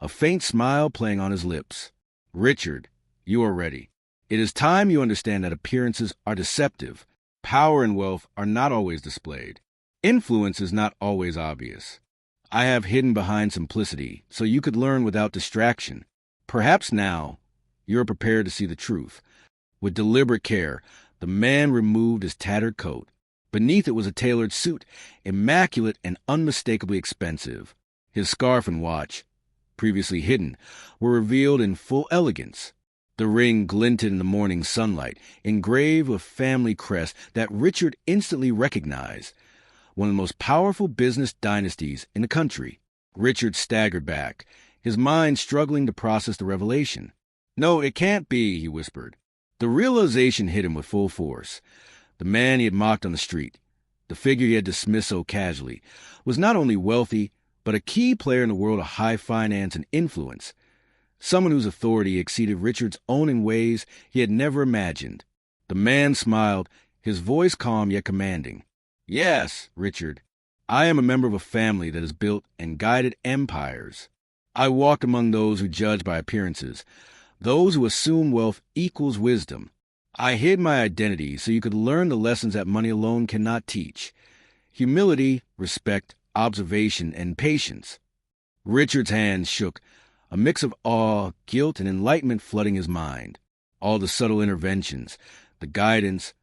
a faint smile playing on his lips. "Richard, you are ready. It is time you understand that appearances are deceptive. Power and wealth are not always displayed. Influence is not always obvious. I have hidden behind simplicity so you could learn without distraction. Perhaps now you are prepared to see the truth." With deliberate care, the man removed his tattered coat. Beneath it was a tailored suit, immaculate and unmistakably expensive. His scarf and watch, previously hidden, were revealed in full elegance. The ring glinted in the morning sunlight, engraved with family crest that Richard instantly recognized, one of the most powerful business dynasties in the country. Richard staggered back, his mind struggling to process the revelation. "No, it can't be," he whispered. The realization hit him with full force. The man he had mocked on the street, the figure he had dismissed so casually, was not only wealthy, but a key player in the world of high finance and influence, someone whose authority exceeded Richard's own in ways he had never imagined. The man smiled, his voice calm yet commanding. "Yes, Richard, I am a member of a family that has built and guided empires. I walked among those who judge by appearances, those who assume wealth equals wisdom. I hid my identity so you could learn the lessons that money alone cannot teach: humility, respect, observation, and patience." Richard's hands shook, a mix of awe, guilt, and enlightenment flooding his mind. All the subtle interventions, the guidance,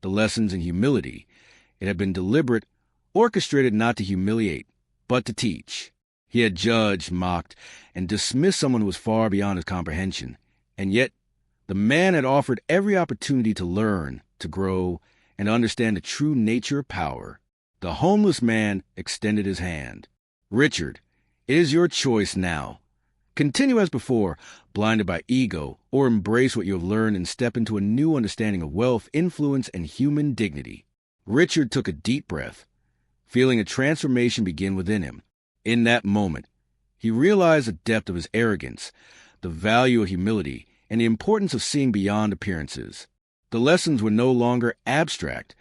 the lessons in humility, it had been deliberate, orchestrated not to humiliate, but to teach. He had judged, mocked, and dismissed someone who was far beyond his comprehension, and yet the man had offered every opportunity to learn, to grow, and to understand the true nature of power. The homeless man extended his hand. "Richard, it is your choice now. Continue as before, blinded by ego, or embrace what you have learned and step into a new understanding of wealth, influence, and human dignity." Richard took a deep breath, feeling a transformation begin within him. In that moment, he realized the depth of his arrogance, the value of humility, and the importance of seeing beyond appearances. The lessons were no longer abstract.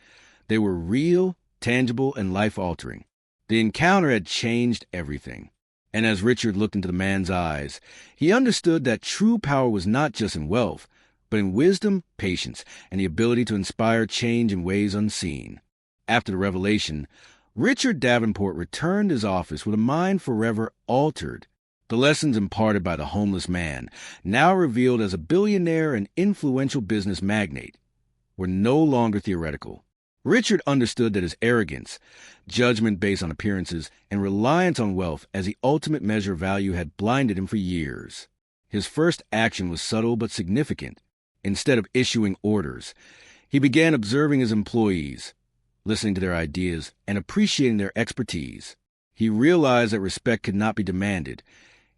They were real, tangible, and life-altering. The encounter had changed everything. And as Richard looked into the man's eyes, he understood that true power was not just in wealth, but in wisdom, patience, and the ability to inspire change in ways unseen. After the revelation, Richard Davenport returned to his office with a mind forever altered. The lessons imparted by the homeless man, now revealed as a billionaire and influential business magnate, were no longer theoretical. Richard understood that his arrogance, judgment based on appearances, and reliance on wealth as the ultimate measure of value had blinded him for years. His first action was subtle but significant. Instead of issuing orders, he began observing his employees, listening to their ideas, and appreciating their expertise. He realized that respect could not be demanded.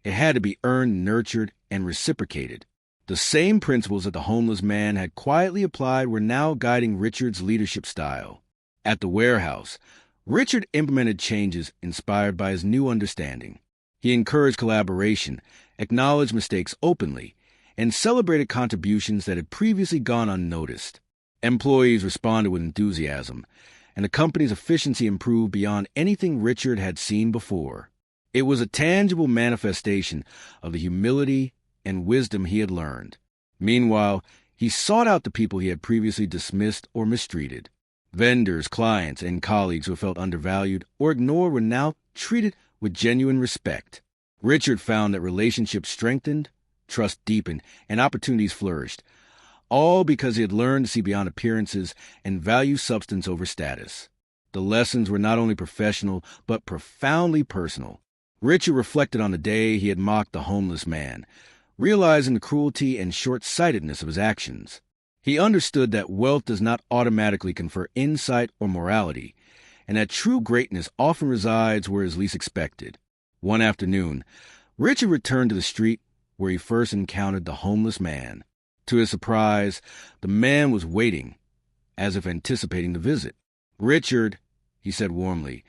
It had to be earned, nurtured, and reciprocated. The same principles that the homeless man had quietly applied were now guiding Richard's leadership style. At the warehouse, Richard implemented changes inspired by his new understanding. He encouraged collaboration, acknowledged mistakes openly, and celebrated contributions that had previously gone unnoticed. Employees responded with enthusiasm, and the company's efficiency improved beyond anything Richard had seen before. It was a tangible manifestation of the humility and wisdom he had learned. Meanwhile, He sought out the people he had previously dismissed or mistreated. Vendors, clients, and colleagues who felt undervalued or ignored were now treated with genuine respect. Richard found that relationships strengthened, trust deepened, and opportunities flourished, all because he had learned to see beyond appearances and value substance over status. The lessons were not only professional, but profoundly personal. Richard reflected on the day he had mocked the homeless man, realizing the cruelty and short-sightedness of his actions. He understood that wealth does not automatically confer insight or morality, and that true greatness often resides where it is least expected. One afternoon, Richard returned to the street where he first encountered the homeless man. To his surprise, the man was waiting, as if anticipating the visit. "Richard," he said warmly,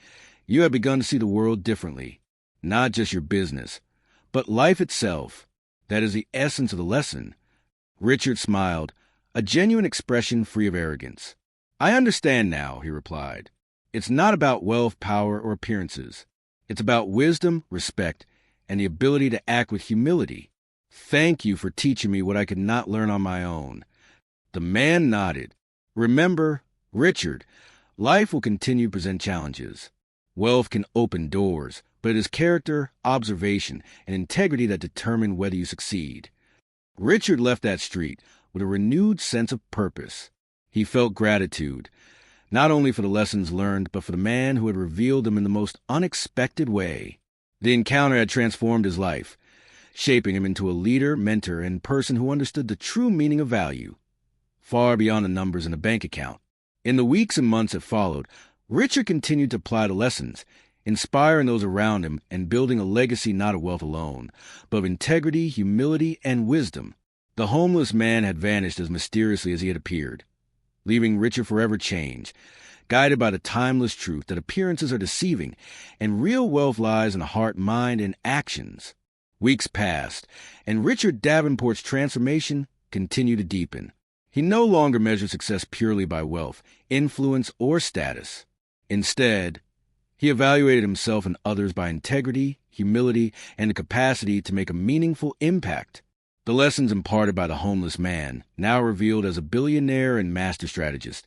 "you have begun to see the world differently. Not just your business, but life itself. That is the essence of the lesson." Richard smiled, a genuine expression free of arrogance. "I understand now," he replied. "It's not about wealth, power, or appearances. It's about wisdom, respect, and the ability to act with humility. Thank you for teaching me what I could not learn on my own." The man nodded. "Remember, Richard, life will continue to present challenges. Wealth can open doors, but it is character, observation, and integrity that determine whether you succeed." Richard left that street with a renewed sense of purpose. He felt gratitude, not only for the lessons learned, but for the man who had revealed them in the most unexpected way. The encounter had transformed his life, shaping him into a leader, mentor, and person who understood the true meaning of value, far beyond the numbers in a bank account. In the weeks and months that followed, Richard continued to apply the lessons, inspiring those around him and building a legacy not of wealth alone, but of integrity, humility, and wisdom. The homeless man had vanished as mysteriously as he had appeared, leaving Richard forever changed, guided by the timeless truth that appearances are deceiving and real wealth lies in the heart, mind, and actions. Weeks passed, and Richard Davenport's transformation continued to deepen. He no longer measured success purely by wealth, influence, or status. Instead, he evaluated himself and others by integrity, humility, and the capacity to make a meaningful impact. The lessons imparted by the homeless man, now revealed as a billionaire and master strategist,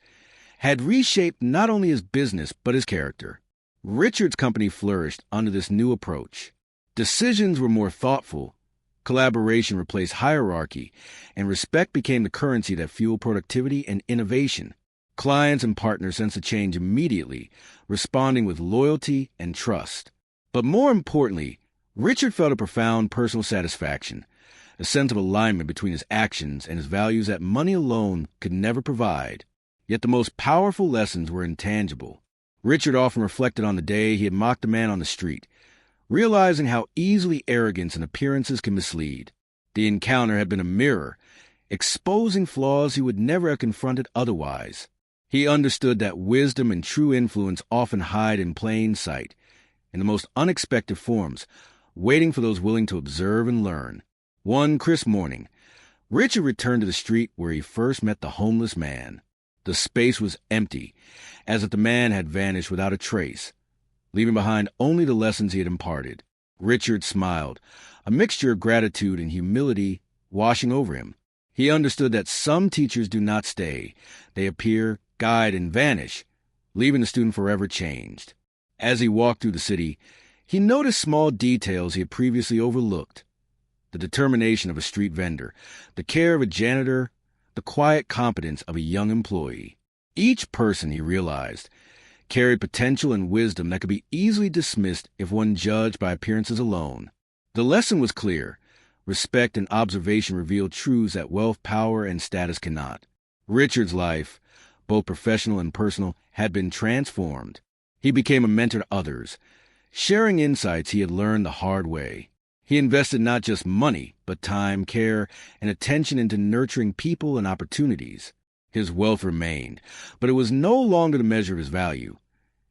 had reshaped not only his business but his character. Richard's company flourished under this new approach. Decisions were more thoughtful, collaboration replaced hierarchy, and respect became the currency that fueled productivity and innovation. Clients and partners sensed a change immediately, responding with loyalty and trust. But more importantly, Richard felt a profound personal satisfaction, a sense of alignment between his actions and his values that money alone could never provide. Yet the most powerful lessons were intangible. Richard often reflected on the day he had mocked the man on the street, realizing how easily arrogance and appearances can mislead. The encounter had been a mirror, exposing flaws he would never have confronted otherwise. He understood that wisdom and true influence often hide in plain sight, in the most unexpected forms, waiting for those willing to observe and learn. One crisp morning, Richard returned to the street where he first met the homeless man. The space was empty, as if the man had vanished without a trace, leaving behind only the lessons he had imparted. Richard smiled, a mixture of gratitude and humility washing over him. He understood that some teachers do not stay. They appear, guide, and vanish, leaving the student forever changed. As he walked through the city, he noticed small details he had previously overlooked. The determination of a street vendor, the care of a janitor, the quiet competence of a young employee. Each person, he realized, carried potential and wisdom that could be easily dismissed if one judged by appearances alone. The lesson was clear. Respect and observation revealed truths that wealth, power, and status cannot. Richard's life, both professional and personal, had been transformed. He became a mentor to others, sharing insights he had learned the hard way. He invested not just money, but time, care, and attention into nurturing people and opportunities. His wealth remained, but it was no longer the measure of his value.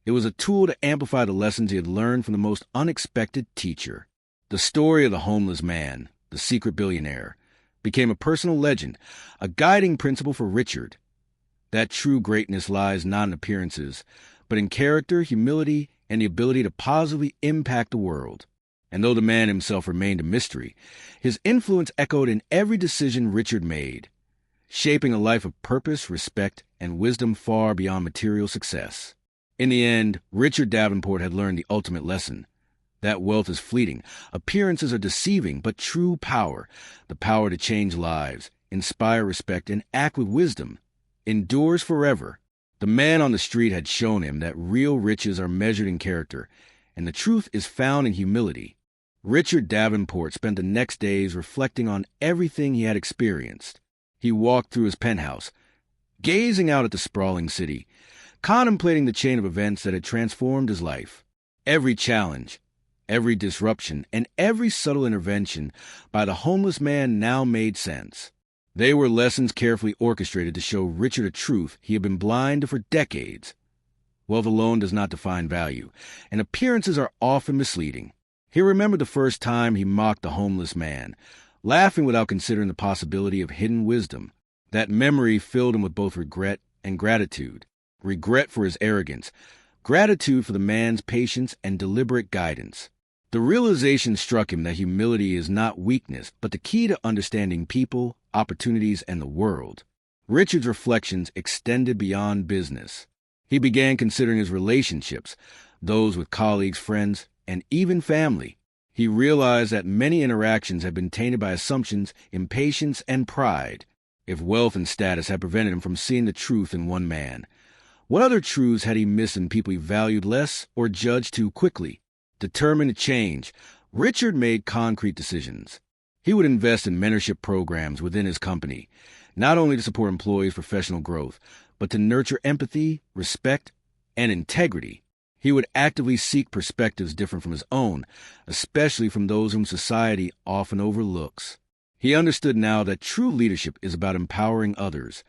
It was a tool to amplify the lessons he had learned from the most unexpected teacher. The story of the homeless man, the secret billionaire, became a personal legend, a guiding principle for Richard. That true greatness lies not in appearances, but in character, humility, and the ability to positively impact the world. And though the man himself remained a mystery, his influence echoed in every decision Richard made. shaping a life of purpose, respect, and wisdom far beyond material success. In the end, Richard Davenport had learned the ultimate lesson. That wealth is fleeting, appearances are deceiving, but true power, the power to change lives, inspire respect, and act with wisdom, endures forever. The man on the street had shown him that real riches are measured in character, and the truth is found in humility. Richard Davenport spent the next days reflecting on everything he had experienced. He walked through his penthouse, gazing out at the sprawling city, contemplating the chain of events that had transformed his life. Every challenge, every disruption, and every subtle intervention by the homeless man now made sense. They were lessons carefully orchestrated to show Richard a truth he had been blind to for decades. Wealth alone does not define value, and appearances are often misleading. He remembered the first time he mocked the homeless man, laughing without considering the possibility of hidden wisdom. That memory filled him with both regret and gratitude. Regret for his arrogance, gratitude for the man's patience and deliberate guidance. The realization struck him that humility is not weakness, but the key to understanding people, opportunities, and the world. Richard's reflections extended beyond business. He began considering his relationships, those with colleagues, friends, and even family. He realized that many interactions had been tainted by assumptions, impatience, and pride. If wealth and status had prevented him from seeing the truth in one man, what other truths had he missed in people he valued less or judged too quickly? Determined to change, Richard made concrete decisions. He would invest in mentorship programs within his company, not only to support employees' professional growth, but to nurture empathy, respect, and integrity. He would actively seek perspectives different from his own, especially from those whom society often overlooks. He understood now that true leadership is about empowering others,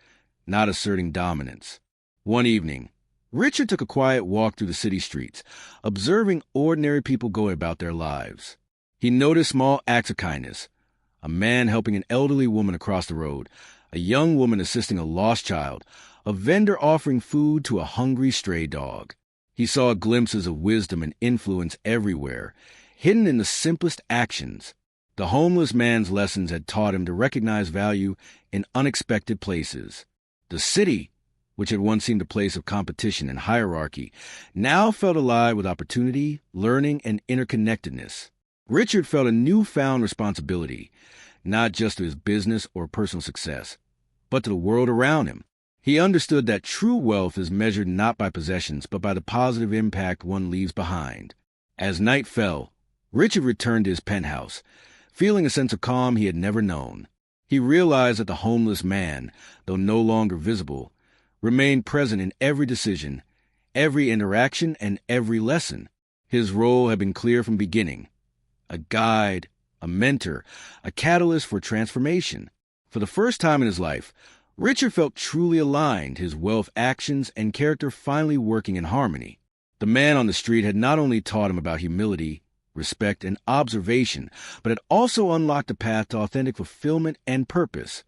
not asserting dominance. One evening, Richard took a quiet walk through the city streets, observing ordinary people go about their lives. He noticed small acts of kindness, a man helping an elderly woman across the road, a young woman assisting a lost child, a vendor offering food to a hungry stray dog. He saw glimpses of wisdom and influence everywhere, hidden in the simplest actions. The homeless man's lessons had taught him to recognize value in unexpected places. The city, which had once seemed a place of competition and hierarchy, now felt alive with opportunity, learning, and interconnectedness. Richard felt a newfound responsibility, not just to his business or personal success, but to the world around him. He understood that true wealth is measured not by possessions, but by the positive impact one leaves behind. As night fell, Richard returned to his penthouse, feeling a sense of calm he had never known. He realized that the homeless man, though no longer visible, remained present in every decision, every interaction, and every lesson. His role had been clear from beginning: a guide, a mentor, a catalyst for transformation. For the first time in his life, Richard felt truly aligned, his wealth, actions, and character finally working in harmony. The man on the street had not only taught him about humility, respect, and observation, but had also unlocked a path to authentic fulfillment and purpose,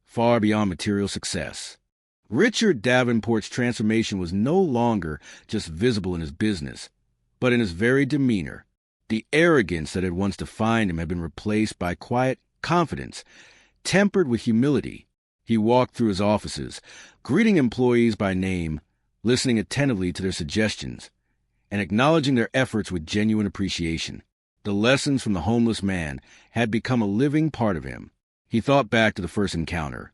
far beyond material success. Richard Davenport's transformation was no longer just visible in his business, but in his very demeanor. The arrogance that had once defined him had been replaced by quiet confidence, tempered with humility. He walked through his offices, greeting employees by name, listening attentively to their suggestions, and acknowledging their efforts with genuine appreciation. The lessons from the homeless man had become a living part of him. He thought back to the first encounter,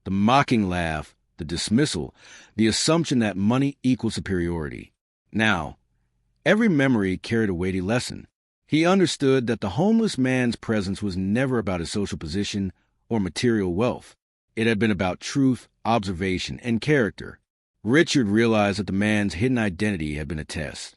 the mocking laugh, the dismissal, the assumption that money equals superiority. Now, every memory carried a weighty lesson. He understood that the homeless man's presence was never about his social position or material wealth. It had been about truth, observation, and character. Richard realized that the man's hidden identity had been a test,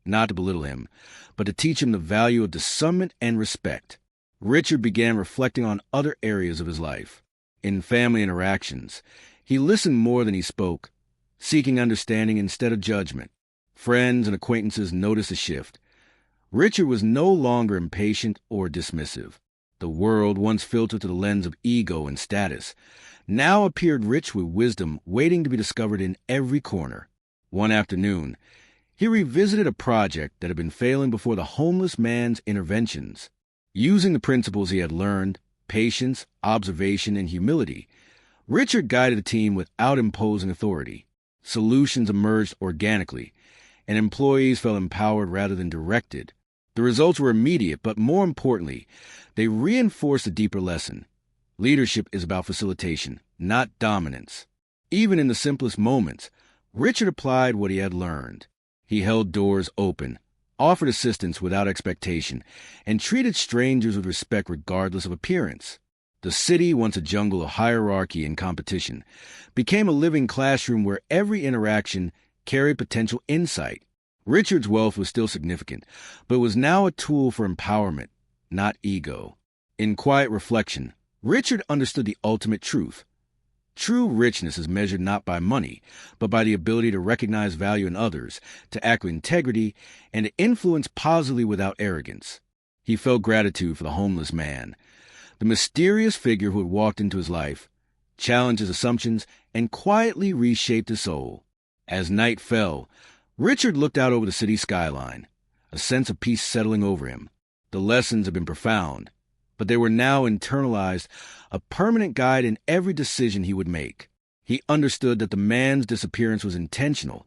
not to belittle him, but to teach him the value of discernment and respect. Richard began reflecting on other areas of his life. In family interactions, he listened more than he spoke, seeking understanding instead of judgment. Friends and acquaintances noticed a shift. Richard was no longer impatient or dismissive. The world, once filtered through the lens of ego and status, now appeared rich with wisdom waiting to be discovered in every corner. One afternoon, he revisited a project that had been failing before the homeless man's interventions. Using the principles he had learned, patience, observation, and humility, Richard guided the team without imposing authority. Solutions emerged organically, and employees felt empowered rather than directed. The results were immediate, but more importantly, they reinforced a deeper lesson. Leadership is about facilitation, not dominance. Even in the simplest moments, Richard applied what he had learned. He held doors open, offered assistance without expectation, and treated strangers with respect regardless of appearance. The city, once a jungle of hierarchy and competition, became a living classroom where every interaction carried potential insight. Richard's wealth was still significant, but was now a tool for empowerment, not ego. In quiet reflection, Richard understood the ultimate truth. True richness is measured not by money, but by the ability to recognize value in others, to act with integrity, and to influence positively without arrogance. He felt gratitude for the homeless man, the mysterious figure who had walked into his life, challenged his assumptions, and quietly reshaped his soul. As night fell, Richard looked out over the city skyline, a sense of peace settling over him. The lessons had been profound, but they were now internalized, a permanent guide in every decision he would make. He understood that the man's disappearance was intentional.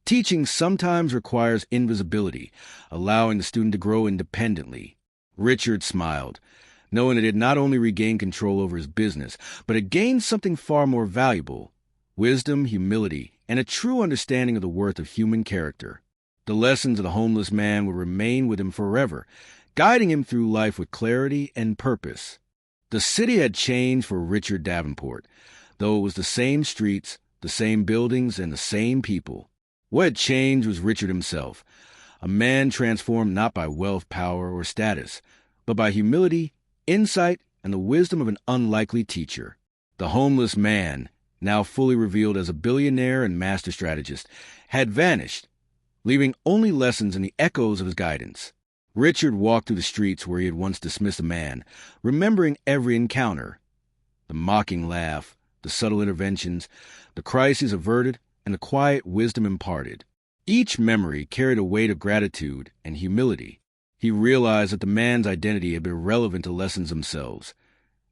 Teaching sometimes requires invisibility, allowing the student to grow independently. Richard smiled, knowing that he had not only regained control over his business, but had gained something far more valuable: wisdom, humility, and a true understanding of the worth of human character. The lessons of the homeless man would remain with him forever, guiding him through life with clarity and purpose. The city had changed for Richard Davenport, though it was the same streets, the same buildings, and the same people. What had changed was Richard himself, a man transformed not by wealth, power, or status, but by humility, insight, and the wisdom of an unlikely teacher. The homeless man, now fully revealed as a billionaire and master strategist, had vanished, leaving only lessons in the echoes of his guidance. Richard walked through the streets where he had once dismissed a man, remembering every encounter: the mocking laugh, the subtle interventions, the crises averted, and the quiet wisdom imparted. Each memory carried a weight of gratitude and humility. He realized that the man's identity had been relevant to lessons themselves.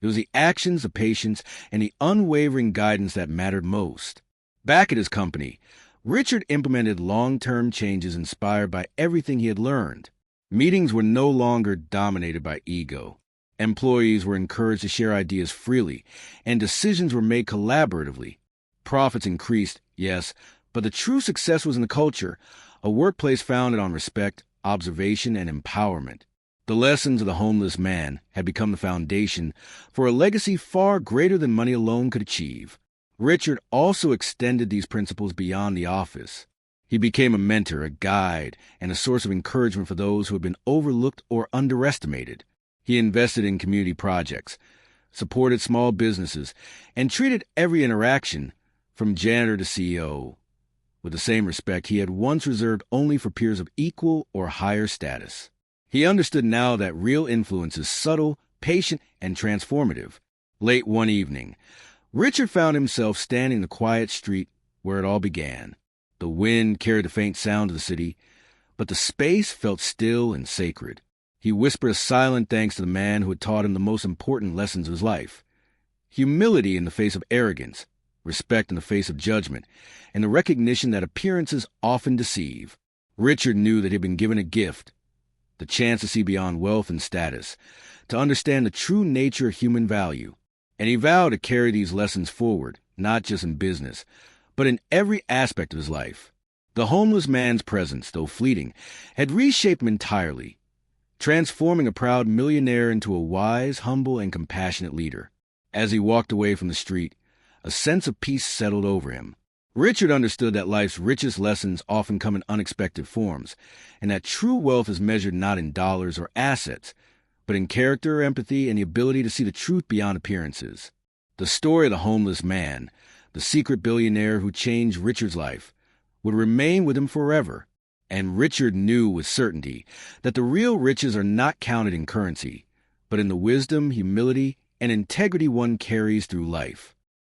It was the actions, the patience, and the unwavering guidance that mattered most. Back at his company, Richard implemented long-term changes inspired by everything he had learned. Meetings were no longer dominated by ego. Employees were encouraged to share ideas freely, and decisions were made collaboratively. Profits increased, yes, but the true success was in the culture, a workplace founded on respect, observation, and empowerment. The lessons of the homeless man had become the foundation for a legacy far greater than money alone could achieve. Richard also extended these principles beyond the office. He became a mentor, a guide, and a source of encouragement for those who had been overlooked or underestimated. He invested in community projects, supported small businesses, and treated every interaction, from janitor to CEO, with the same respect he had once reserved only for peers of equal or higher status. He understood now that real influence is subtle, patient, and transformative. Late one evening, Richard found himself standing in the quiet street where it all began. The wind carried the faint sound of the city, but the space felt still and sacred. He whispered a silent thanks to the man who had taught him the most important lessons of his life: humility in the face of arrogance, respect in the face of judgment, and the recognition that appearances often deceive. Richard knew that he had been given a gift: the chance to see beyond wealth and status, to understand the true nature of human value. And he vowed to carry these lessons forward, not just in business, but in every aspect of his life. The homeless man's presence, though fleeting, had reshaped him entirely, transforming a proud millionaire into a wise, humble, and compassionate leader. As he walked away from the street, a sense of peace settled over him. Richard understood that life's richest lessons often come in unexpected forms, and that true wealth is measured not in dollars or assets, but in character, empathy, and the ability to see the truth beyond appearances. The story of the homeless man, the secret billionaire who changed Richard's life, would remain with him forever. And Richard knew with certainty that the real riches are not counted in currency, but in the wisdom, humility, and integrity one carries through life.